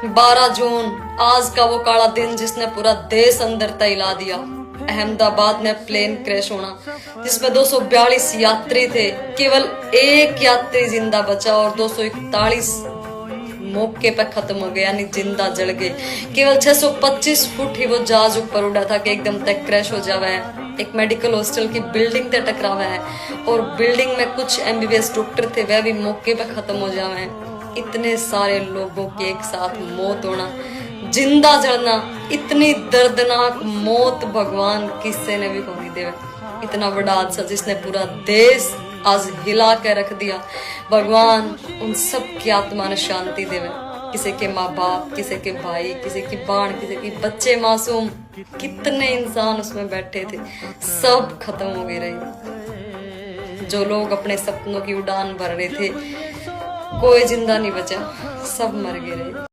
12 जून आज का वो काला दिन जिसने पूरा देश अंदर हिला दिया। अहमदाबाद में प्लेन क्रैश होना जिसमें 242 यात्री थे, केवल एक यात्री जिंदा बचा और 241 मौके पर खत्म हो गए, यानी जिंदा जल गए। केवल 625 फुट ही वो जहाज ऊपर उड़ा था कि एकदम तक क्रैश हो जावा है। एक मेडिकल हॉस्टल की बिल्डिंग तक टकरावा है और बिल्डिंग में कुछ MBBS डॉक्टर थे, वह भी मौके पर खत्म हो जावे हैं। इतने सारे लोगों के एक साथ मौत होना, जिंदा जलना, इतनी दर्दनाक मौत भगवान किसी ने भी को नहीं देवे। इतना बड़ा हादसा जिसने पूरा देश आज हिला के रख दिया, भगवान उन सब की आत्मा ने शांति देवे। किसी के माँ बाप, किसी के भाई, किसी की बहन, किसी के बच्चे मासूम, कितने इंसान उसमें बैठे थे, सब खत्म हो गए रहे। जो लोग अपने सपनों की उड़ान भर रहे थे, कोई जिंदा नहीं बचा, सब मर गए रहे।